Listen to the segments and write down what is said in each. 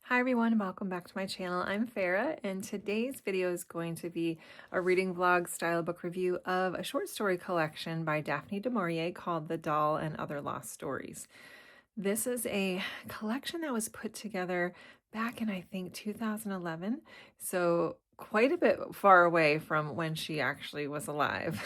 Hi everyone, welcome back to my channel. I'm Farah, and today's video is going to be a reading vlog style book review of a short story collection by Daphne du Maurier called The Doll and Other Lost Stories. This is a collection that was put together back in, I think, 2011, so quite a bit far away from when she actually was alive.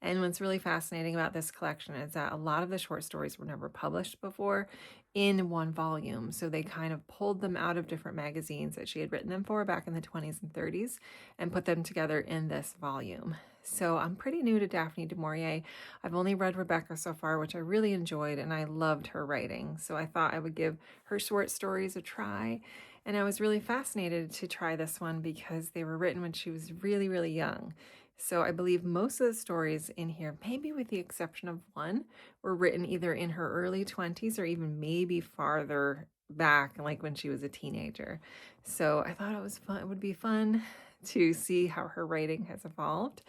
And what's really fascinating about this collection is that a lot of the short stories were never published before in one volume. So they kind of pulled them out of different magazines that she had written them for back in the 20s and 30s and put them together in this volume. So I'm pretty new to Daphne du Maurier. I've only read Rebecca so far, which I really enjoyed, and I loved her writing. So I thought I would give her short stories a try. And I was really fascinated to try this one because they were written when she was really, really young. So I believe most of the stories in here, maybe with the exception of one, were written either in her early 20s or even maybe farther back, like when she was a teenager. So I thought it was fun. It would be fun to see how her writing has evolved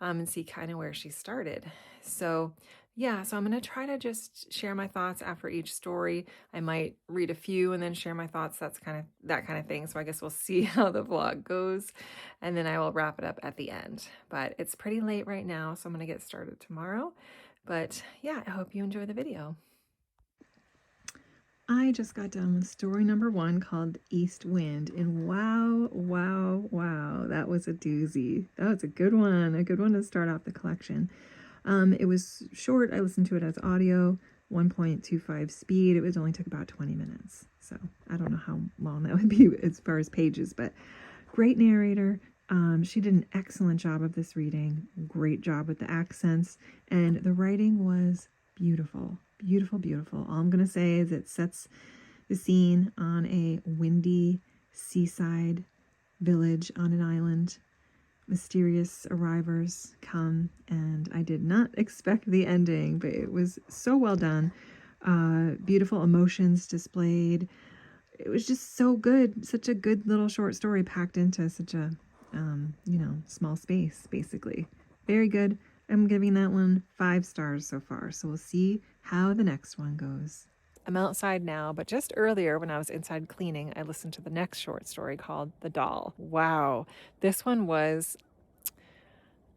and see kind of where she started. So yeah, so I'm going to try to just share my thoughts after each story. I might read a few and then share my thoughts. That's kind of that kind of thing. So I guess we'll see how the vlog goes, and then I will wrap it up at the end. But it's pretty late right now, so I'm going to get started tomorrow. But yeah, I hope you enjoy the video. I just got done with story number 1 called East Wind, and wow, that was a doozy. That was a good one to start off the collection. It was short. I listened to it as audio, 1.25 speed. It only took about 20 minutes. So I don't know how long that would be as far as pages, but great narrator. She did an excellent job of this reading. Great job with the accents, and the writing was beautiful. Beautiful. All I'm going to say is it sets the scene on a windy seaside village on an island. Mysterious arrivals come, and I did not expect the ending, but it was so well done. Beautiful emotions displayed. It was just so good. Such a good little short story packed into such a, small space, basically. Very good. I'm giving that one 5 stars so far, so we'll see how the next one goes. I'm outside now, but just earlier when I was inside cleaning, I listened to the next short story called The Doll. Wow. This one was,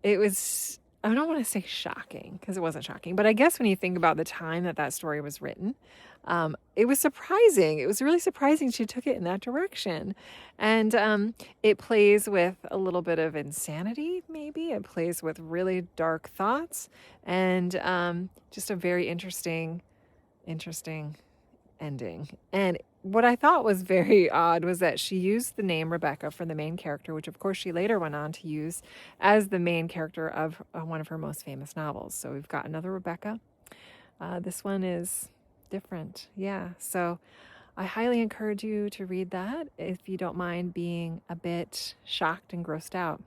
I don't want to say shocking because it wasn't shocking, but I guess when you think about the time that story was written, it was surprising. It was really surprising she took it in that direction. And it plays with a little bit of insanity, maybe. It plays with really dark thoughts and just a very interesting ending. And what I thought was very odd was that she used the name Rebecca for the main character, which of course she later went on to use as the main character of one of her most famous novels. So we've got another Rebecca. This one is different. Yeah. So I highly encourage you to read that if you don't mind being a bit shocked and grossed out.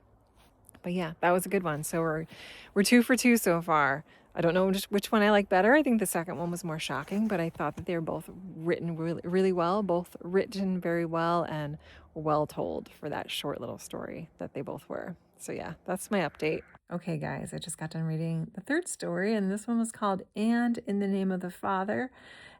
But yeah, that was a good one. So we're 2 for 2 so far. I don't know which one I like better. I think the second one was more shocking, but I thought that they were both written really, really well, both written very well and well told for that short little story that they both were. So yeah, that's my update. Okay, guys, I just got done reading the third story, and this one was called And in the Name of the Father.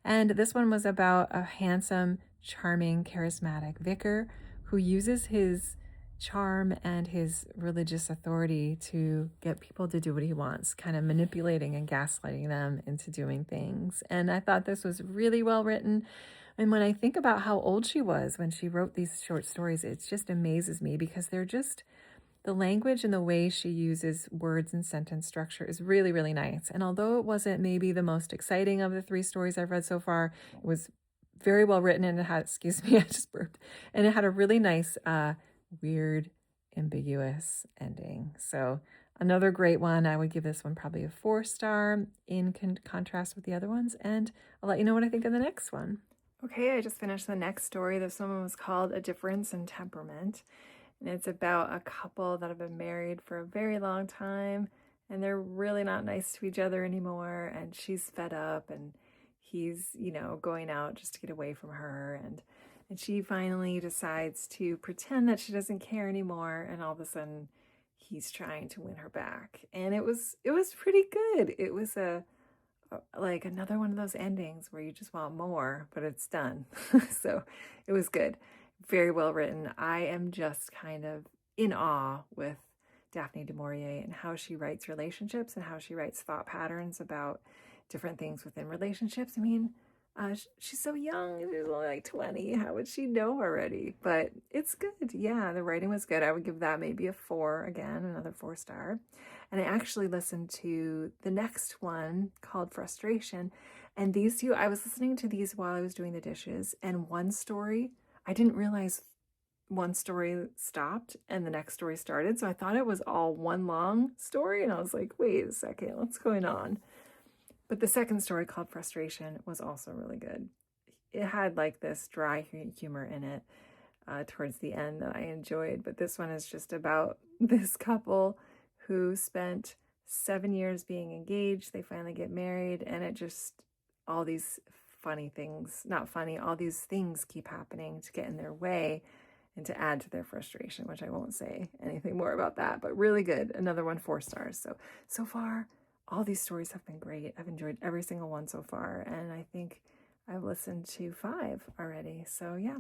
And this one was about a handsome, charming, charismatic vicar who uses his charm and his religious authority to get people to do what he wants, kind of manipulating and gaslighting them into doing things. And I thought this was really well written. And when I think about how old she was when she wrote these short stories, it just amazes me because they're just, the language and the way she uses words and sentence structure is really, really nice. And although it wasn't maybe the most exciting of the 3 stories I've read so far, it was very well written, and it had, excuse me, I just burped, and it had a really nice, weird, ambiguous ending. So another great one. I would give this one probably a 4-star in contrast with the other ones, and I'll let you know what I think of the next one. Okay, I just finished the next story. This one was called A Difference in Temperament, and it's about a couple that have been married for a very long time, and they're really not nice to each other anymore, and she's fed up, and he's, going out just to get away from her, and she finally decides to pretend that she doesn't care anymore, and all of a sudden he's trying to win her back. And it was pretty good. It was a like another one of those endings where you just want more, but it's done. So it was good. Very well written. I am just kind of in awe with Daphne du Maurier and how she writes relationships and how she writes thought patterns about different things within relationships. I mean, she's so young. She's only like 20. How would she know already? But it's good. Yeah, the writing was good. I would give that maybe a 4 again, another 4-star. And I actually listened to the next one called Frustration. And these two, I was listening to these while I was doing the dishes. And one story, I didn't realize one story stopped and the next story started. So I thought it was all one long story. And I was like, wait a second, what's going on? But the second story called Frustration was also really good. It had like this dry humor in it towards the end that I enjoyed. But this one is just about this couple who spent 7 years being engaged. They finally get married, and it just, all these funny things, not funny, all these things keep happening to get in their way and to add to their frustration, which I won't say anything more about that, but really good. Another one, 4 stars. So far, all these stories have been great. I've enjoyed every single one so far, and I think I've listened to 5 already. So yeah,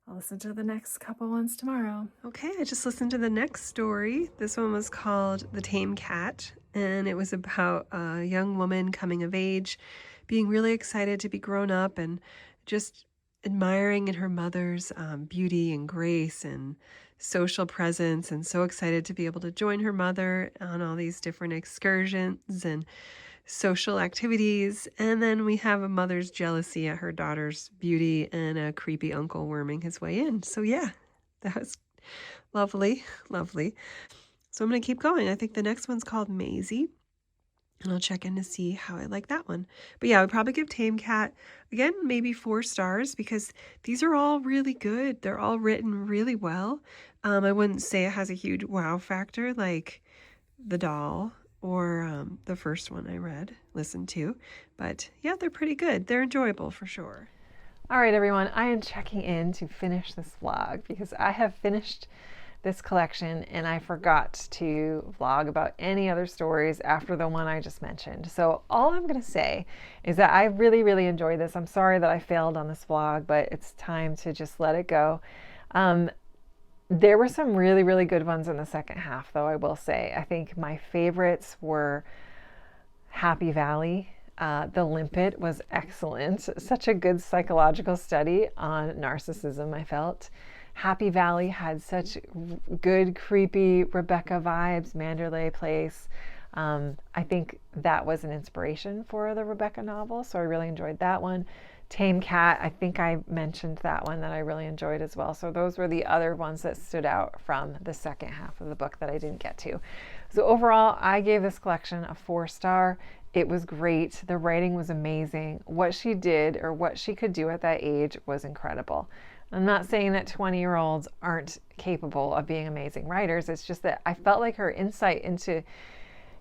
I'll listen to the next couple ones tomorrow. Okay, I just listened to the next story. This one was called The Tame Cat, and it was about a young woman coming of age, being really excited to be grown up and just admiring in her mother's beauty and grace and social presence, and so excited to be able to join her mother on all these different excursions and social activities. And then we have a mother's jealousy at her daughter's beauty and a creepy uncle worming his way in. So yeah, that was lovely. So I'm going to keep going. I think the next one's called Maisie, and I'll check in to see how I like that one. But yeah, I would probably give Tame Cat, again, maybe 4 stars, because these are all really good. They're all written really well. I wouldn't say it has a huge wow factor like The Doll or the first one I listened to. But yeah, they're pretty good. They're enjoyable for sure. All right, everyone, I am checking in to finish this vlog because I have finished this collection and I forgot to vlog about any other stories after the one I just mentioned. So all I'm going to say is that I really enjoyed this. I'm sorry that I failed on this vlog, but it's time to just let it go. There were some really good ones in the second half, though, I will say. I think my favorites were Happy Valley. The Limpet was excellent. Such a good psychological study on narcissism, I felt. Happy Valley had such good, creepy Rebecca vibes, Manderley Place. I think that was an inspiration for the Rebecca novel, so I really enjoyed that one. Tame Cat, I think I mentioned that one that I really enjoyed as well. So those were the other ones that stood out from the second half of the book that I didn't get to. So overall, I gave this collection a 4-star. It was great. The writing was amazing. What she did, or what she could do at that age, was incredible. I'm not saying that 20-year-olds aren't capable of being amazing writers. It's just that I felt like her insight into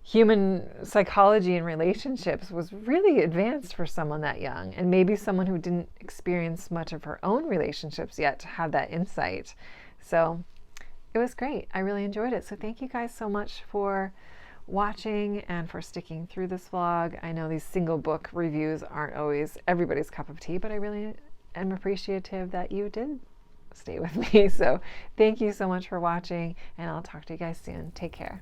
human psychology and relationships was really advanced for someone that young, and maybe someone who didn't experience much of her own relationships yet to have that insight. So it was great. I really enjoyed it. So thank you guys so much for watching and for sticking through this vlog. I know these single book reviews aren't always everybody's cup of tea, but I really am appreciative that you did stay with me. So thank you so much for watching, and I'll talk to you guys soon. Take care.